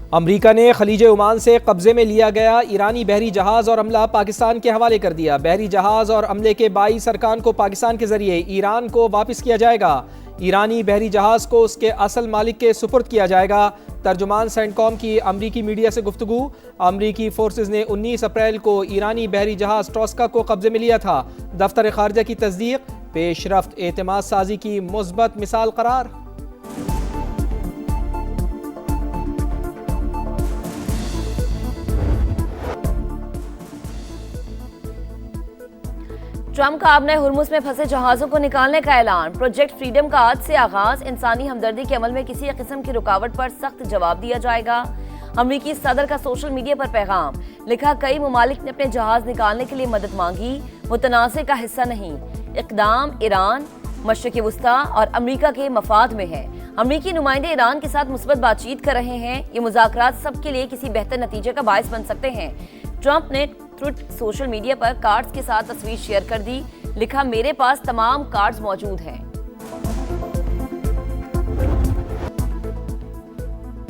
अमरीका ने खलीज ओमान से कब्जे में लिया गया ईरानी बहरी जहाज़ और अमला पाकिस्तान के हवाले कर दिया। बहरी जहाज़ और अमले के 22 अरकान को पाकिस्तान के जरिए ईरान को वापस किया जाएगा। ईरानी बहरी जहाज़ को उसके असल मालिक के सुपुर्द किया जाएगा। तर्जुमान सेंटकॉम की अमरीकी मीडिया से गुफ्तगू। अमरीकी फोर्सेज ने 19 अप्रैल को ईरानी बहरी जहाज़ ट्रोस्का को कब्जे में लिया था। दफ्तर खारजा की तस्दीक पेशरफ्त एतमाद साजी की मुस्बत मिसाल करार। ट्रंप का आपने हुर्मुज में फंसे जहाजों को निकालने का ऐलान। प्रोजेक्ट फ्रीडम का आज से आगाज। इंसानी हमदर्दी के अमल में किसी किस्म की रुकावट पर सख्त जवाब दिया जाएगा। अमरीकी सदर का सोशल मीडिया पर पैगाम लिखा, कई ममालिक ने अपने जहाज निकालने के लिए मदद मांगी, वो तनाज़े का हिस्सा नहीं। इक़दाम ईरान, मशरिक़ वुस्ता और अमरीका के मफाद में है। अमरीकी नुमाइंदे ईरान के साथ मुस्बत बातचीत कर रहे हैं। ये मुज़ाकरात सबके लिए किसी बेहतर नतीजे का बायस बन सकते हैं। ट्रंप ने ट्रुथ सोशल मीडिया पर कार्ड्स के साथ तस्वीर शेयर कर दी। लिखा, मेरे पास तमाम कार्ड्स मौजूद हैं।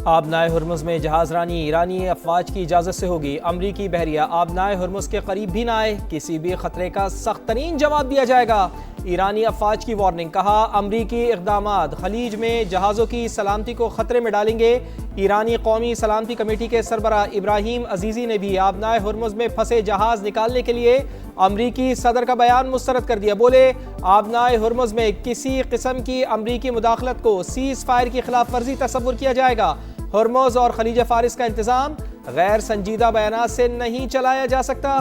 आबनाए हुर्मुज में जहाजरानी ईरानी अफवाज की इजाज़त से होगी। अमरीकी बहरिया आबनाए हुर्मुज के करीब भी ना आए, किसी भी खतरे का सख्त तरीन जवाब दिया जाएगा। ईरानी अफवाज की वार्निंग। कहा, अमरीकी इक़दामात खलीज में जहाज़ों की सलामती को खतरे में डालेंगे। ईरानी कौमी सलामती कमेटी के सरबरा इब्राहिम अजीज़ी ने भी आबनाए हुर्मुज में फंसे जहाज़ निकालने के लिए अमरीकी सदर का बयान मुस्तरद कर दिया। बोले, आबनाए हुर्मुज में किसी किस्म की अमरीकी मुदाखलत को सीज़ फायर की खिलाफ वर्जी तस्वुर किया जाएगा। हुर्मुज और खलीज फारिस का इंतजाम गैर संजीदा बयानात से नहीं चलाया जा सकता।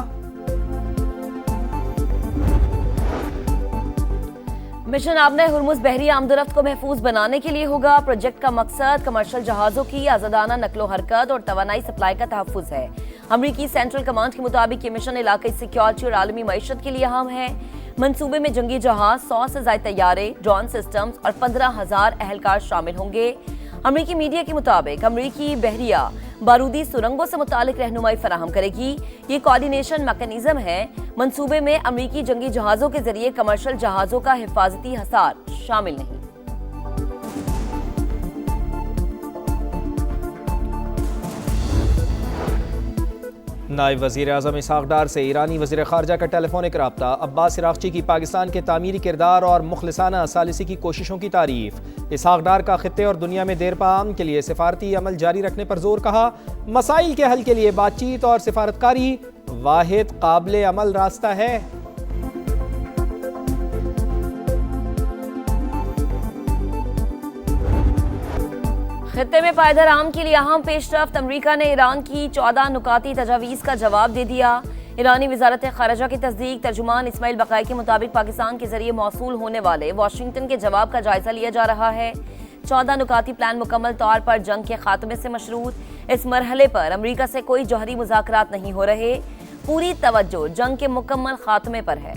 मिशन आबनाए हुर्मुज बहरी आमदोरफ्त को महफूज बनाने के लिए होगा। प्रोजेक्ट का मकसद कमर्शियल जहाजों की आजादाना नकलो हरकत और तवानाई सप्लाई का तहफ़्फ़ुज़ है। अमरीकी सेंट्रल कमांड के मुताबिक ये मिशन इलाक़ाई सिक्योरिटी और आलमी मईशत के लिए अहम है। मंसूबे में जंगी जहाज, 100 से ज़ायद तैयारे, ड्रोन सिस्टम्स और 15,000 अहलकार शामिल होंगे। अमरीकी मीडिया के मुताबिक अमरीकी बहरिया बारूदी सुरंगों से मुतालिक रहनुमाई फराहम करेगी। ये कोऑर्डिनेशन मैकेनिज्म है। मंसूबे में अमरीकी जंगी जहाजों के जरिए कमर्शियल जहाजों का हिफाजती हसार शामिल नहीं। नायब वज़ीर आज़म इसहाक़ डार से ईरानी वज़ीर ख़ारजा का टेलीफोनिक रब्ता। अब्बास इराक़ची की पाकिस्तान के तामीरी किरदार और मुखलिसाना सालिसी की कोशिशों की तारीफ। इसहाक़ डार का ख़ित्ते और दुनिया में देरपाम के लिए सिफारती अमल जारी रखने पर जोर। कहा, मसाइल के हल के लिए बातचीत और सिफारतकारी वाहिद काबिल अमल रास्ता है। खित्ते में पायदार आम के लिए अहम पेशरफ्त। अमरीका ने ईरान की 14 नुकाती तजावीज़ का जवाब दे दिया। ईरानी वजारत खारजा की तस्दीक। तर्जुमान इस्माइल बकाई के मुताबिक पाकिस्तान के जरिए मौसूल होने वाले वाशिंगटन के जवाब का जायजा लिया जा रहा है। 14 नुकाती प्लान मुकम्मल तौर पर जंग के खात्मे से मशरूत। इस मरहले पर अमरीका से कोई जौहरी मुज़ाकरात नहीं हो रहे। पूरी तवज्जो जंग के मुकम्मल खात्मे पर है।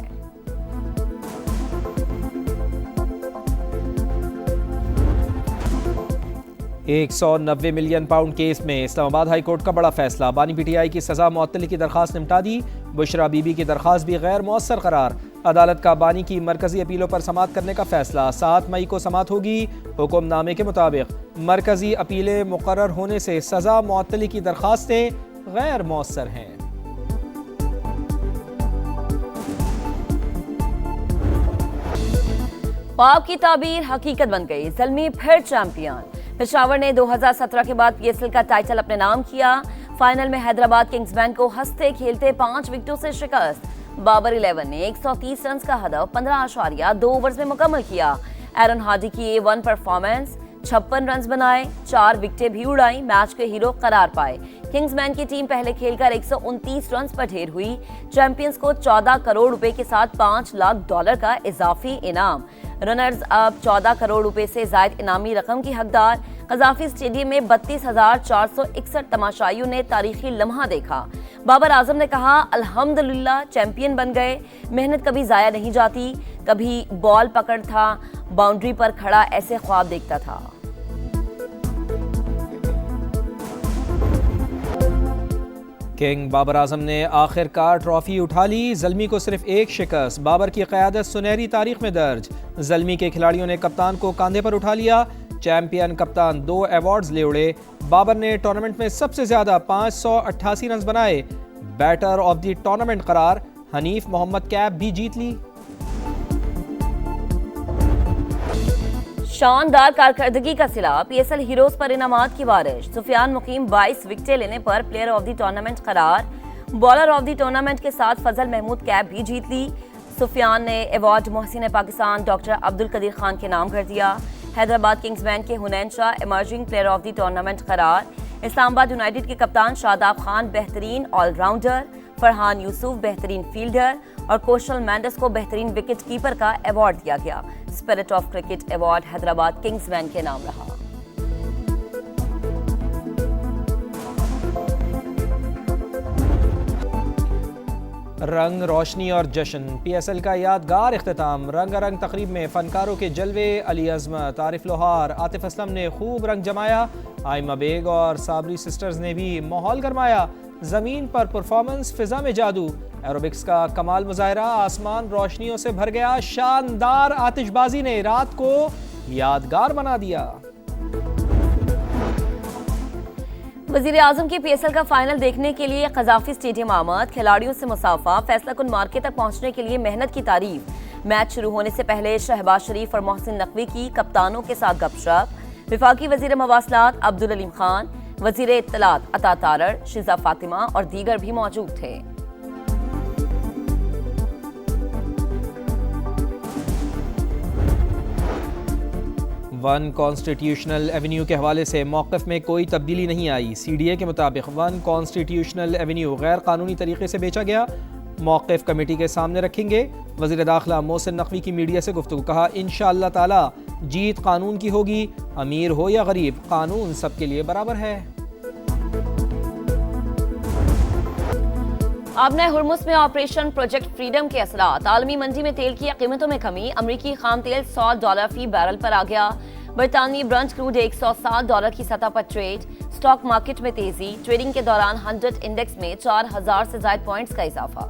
190 मिलियन पाउंड केस में इस्लामाबाद हाई कोर्ट का बड़ा फैसला। बानी पीटीआई की सजा मुअत्तली की दरखास्त निपटा दी। बुशरा बीबी की दरखास्त भी गैर मौसर करार। अदालत का बानी की मरकजी अपीलों पर समाअत करने का फैसला। 7 मई को समाअत होगी। हुक्मनामे के मुताबिक मरकजी अपीलें मुकर्रर होने से सजा मुअत्तली की दरखास्तें गैर मौसर हैं। ख्वाब की ताबीर हकीकत बन गई। ज़ल्मी फिर चैंपियन। पेशावर ने 2017 के बाद पीएसएल का टाइटल अपने नाम किया। फाइनल में हैदराबाद किंग्स बैंक को हंसते खेलते 5 विकेटों से शिकस्त। बाबर 11 ने 130 रन का हदफ 15.2 ओवर्स में मुकम्मल किया। एरन हार्डी की A1 परफॉर्मेंस, 56 रन बनाए, 4 विकेटें भी उड़ाई, मैच के हीरो करार पाए। किंग्समैन की टीम पहले खेलकर 129 रन पर ढेर हुई। चैंपियंस को 14 करोड़ रुपए के साथ $5 लाख का इजाफी इनाम। रनर्स अब 14 करोड़ रुपए से जायद इनामी रकम की हकदार। कजाफी स्टेडियम में 32,461 तमाशाइयों ने तारीखी लम्हा देखा। बाबर आजम ने कहा, अल्हम्दुलिल्लाह चैंपियन बन गए। मेहनत कभी जाया नहीं जाती। कभी बॉल पकड़ था, बाउंड्री पर खड़ा ऐसे ख्वाब देखता था। किंग बाबर आजम ने आखिरकार ट्रॉफी उठा ली। ज़ल्मी को सिर्फ एक शिकस्त। बाबर की क़यादत सुनहरी तारीख में दर्ज। ज़ल्मी के खिलाड़ियों ने कप्तान को कंधे पर उठा लिया। चैंपियन कप्तान 2 अवार्ड्स ले उड़े। बाबर ने टूर्नामेंट में सबसे ज्यादा 588 रन बनाए। बैटर ऑफ द टूर्नामेंट करार। हनीफ मोहम्मद कैप भी जीत ली। शानदार कारकर्दगी का सिला, पीएसएल हीरोज पर इनामात की बारिश। सुफियान मुकीम 22 विकेटें लेने पर प्लेयर ऑफ द टूर्नामेंट करार। बॉलर ऑफ द टूर्नामेंट के साथ फजल महमूद कैप भी जीत ली। सुफियान ने अवार्ड मोहसिन पाकिस्तान डॉक्टर अब्दुल कदीर खान के नाम कर दिया। हैदराबाद किंग्स बैंक के Hunain Shah emerging player of the tournament करार। इस्लामाबाद यूनाइटेड के कप्तान शादाब खान बेहतरीन ऑलराउंडर। फरहान यूसुफ बेहतरीन फील्डर और कौशल मैंडस को बेहतरीन विकेट कीपर का अवार्ड दिया गया। Spirit of cricket award Hyderabad Kingsmen के नाम रहा। रंग रोशनी और जश्न, पीएसएल का यादगार इख्तिताम। रंगारंग तकरीब में फनकारों के जलवे। अली अजमत, आरिफ लोहार, आतिफ असलम ने खूब रंग जमाया। आइमा बेग और साबरी सिस्टर्स ने भी माहौल गरमाया। जमीन पर परफॉर्मेंस, फिजा में जादू। एरोबिक्स का कमाल मुजाहरा, आसमान रोशनियों से भर गया। शानदार आतिशबाजी ने रात को यादगार बना दिया। वजीर आजम की पीएसएल का फाइनल देखने के लिए कजाफी स्टेडियम आमद। खिलाड़ियों से मुसाफा, फैसला कुन मार्के तक पहुंचने के लिए मेहनत की तारीफ। मैच शुरू होने से पहले शहबाज शरीफ और मोहसिन नकवी की कप्तानों के साथ गपशप। विफाकी वजीर मवासलात अब्दुल अलीम खान, वजीर इत्तलात अता तारड़, शिजा फातिमा और दीगर भी मौजूद थे। वन कॉन्स्टिट्यूशनल एवेन्यू के हवाले से मौक़िफ़ में कोई तब्दीली नहीं आई। सीडीए के मुताबिक वन कॉन्स्टिट्यूशनल एवेन्यू गैर कानूनी तरीके से बेचा गया। मौक़िफ़ कमेटी के सामने रखेंगे। वज़ीर दाखिला मोहसिन नकवी की मीडिया से गुफ्तगू, कहा इंशाअल्लाह ताला जीत कानून की होगी। अमीर हो या गरीब, कानून सबके लिए बराबर है। आबना हुर्मुज़ में ऑपरेशन प्रोजेक्ट फ्रीडम के असरात। आलमी मंडी में तेल की कीमतों में कमी। अमरीकी खाम तेल $100 फी बैरल पर आ गया। बरतानवी ब्रंट क्रूड $107 की सतह पर ट्रेड। स्टॉक मार्केट में तेजी। ट्रेडिंग के दौरान 100 इंडेक्स में 4000 से ज्यादा पॉइंट्स का इजाफा।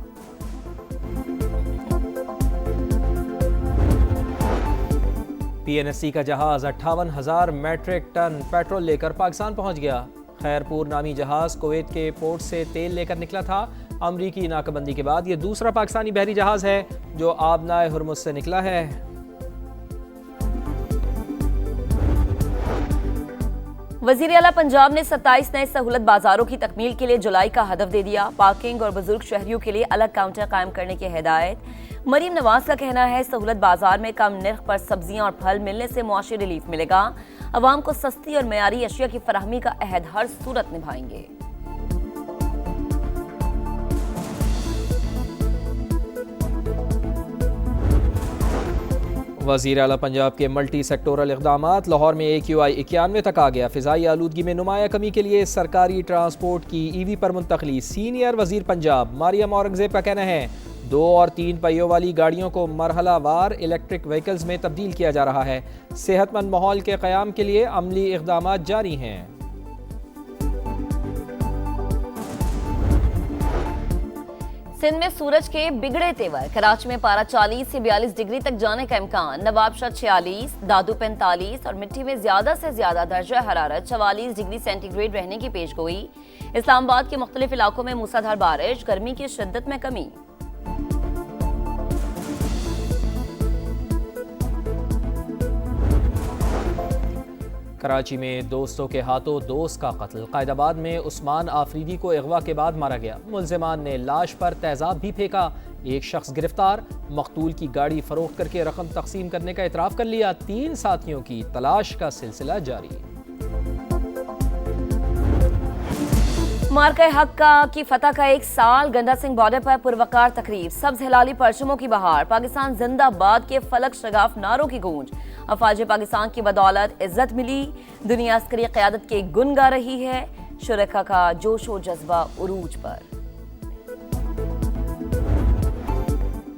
पीएनएससी का जहाज 58,000 मैट्रिक टन पेट्रोल लेकर पाकिस्तान पहुंच गया। खैरपुर नामी जहाज कुवैत के पोर्ट से तेल लेकर निकला था। अमरीकी नाकाबंदी के बाद ये दूसरा पाकिस्तानी बहरी जहाज है जो आबनाए हुर्मुज़ से निकला है। वजीर आला पंजाब ने 27 नए सहूलत बाजारों की तकमील के लिए जुलाई का हदफ दे दिया। पार्किंग और बुजुर्ग शहरियों के लिए अलग काउंटर कायम करने की हिदायत। मरीम नवाज का कहना है सहूलत बाजार में कम निर्ख पर सब्जियां और फल मिलने से मुआशी रिलीफ मिलेगा। अवाम को सस्ती और मेयारी अशिया की फराहमी का अहद हर सूरत निभाएंगे। वज़ीर आला पंजाब के मल्टी सेक्टोरल इक़दामात। लाहौर में AQI 91 तक आ गया। फ़िज़ाई आलूदगी में नुमाया कमी के लिए सरकारी ट्रांसपोर्ट की EV पर मुंतकली। सीनियर वज़ीर पंजाब मारियम औरंगज़ेब का कहना है 2 और 3 पहियों वाली गाड़ियों को मरहलावार इलेक्ट्रिक व्हीकल्स में तब्दील किया जा रहा है। सेहतमंद माहौल के क़याम के लिए अमली इक़दामात जारी हैं। सिंध में सूरज के बिगड़े तेवर। कराची में पारा 40 से 42 डिग्री तक जाने का इम्कान। नवाबशाह 46, दादू 45 और मिट्टी में ज्यादा से ज्यादा दर्जा हरारत 44 डिग्री सेंटीग्रेड रहने की पेशगोई। इस्लामाबाद के मुख्तलिफ इलाकों में मूसलाधार बारिश, गर्मी की शिद्दत में कमी। कराची में दोस्तों के हाथों दोस्त का कत्ल। कायदाबाद में उस्मान आफरीदी को अगवा के बाद मारा गया। मुल्जिमान ने लाश पर तेजाब भी फेंका। एक शख्स गिरफ्तार। मकतूल की गाड़ी फरोख्त करके रकम तकसीम करने का इतराफ कर लिया। 3 साथियों की तलाश का सिलसिला जारी। मार्का हक की फतह का 1 साल। गंडा सिंह बॉर्डर पर पुरवकार तकरीब। सब्ज हिलाली परचमों की बहार। पाकिस्तान जिंदाबाद के फलक शगाफ नारों की गूंज। अफवाज पाकिस्तान की बदौलत इज्जत मिली। दुनिया अस्करी क़यादत के गुन गा रही है। शुरका का जोश व जज्बा उरूज पर।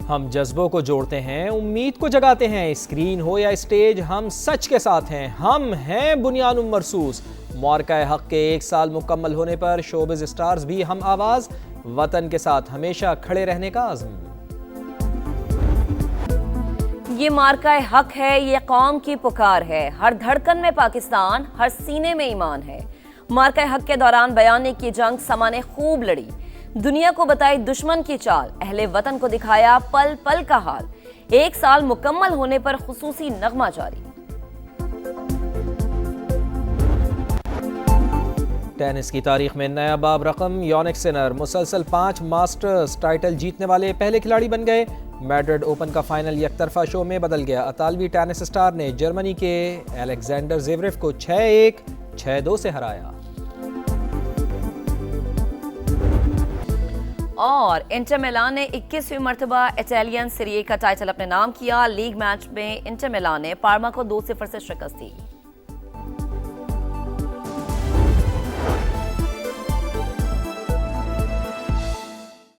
हम जज्बों को जोड़ते हैं, उम्मीद को जगाते हैं। स्क्रीन हो या स्टेज, हम सच के साथ हैं। हम हैं बुनियानुम मरसूस। मार्का हक के 1 साल मुकम्मल होने पर शोबिज़ स्टार्स भी हम आवाज़। वतन के साथ हमेशा खड़े रहने का आज़म। ये मार्का हक है, ये कौम की पुकार है, हर धड़कन में पाकिस्तान, हर सीने में ईमान है। मार्का हक के दौरान बयानी की जंग समा ने खूब लड़ी, दुनिया को बताई दुश्मन की चाल, अहले वतन को दिखाया पल पल का हाल। 1 साल मुकम्मल होने पर खुसूसी नगमा जारी। टेनिस की तारीख में नया बाब रकम, यानिक सिनर मुसलसल 5 मास्टर्स टाइटल जीतने वाले पहले खिलाड़ी बन गए। मैड्रिड ओपन का फाइनल एकतरफा शो में बदल गया। इतालवी टेनिस स्टार ने जर्मनी के अलेक्जेंडर ज़वेरेव को 6-1, 6-2 से हराया। और इंटर मिलान ने 21वीं मर्तबा इटालियन सीरी ए का टाइटल अपने नाम किया। लीग मैच में इंटर मिलान ने पार्मा को 2-0 से शिकस्त दी।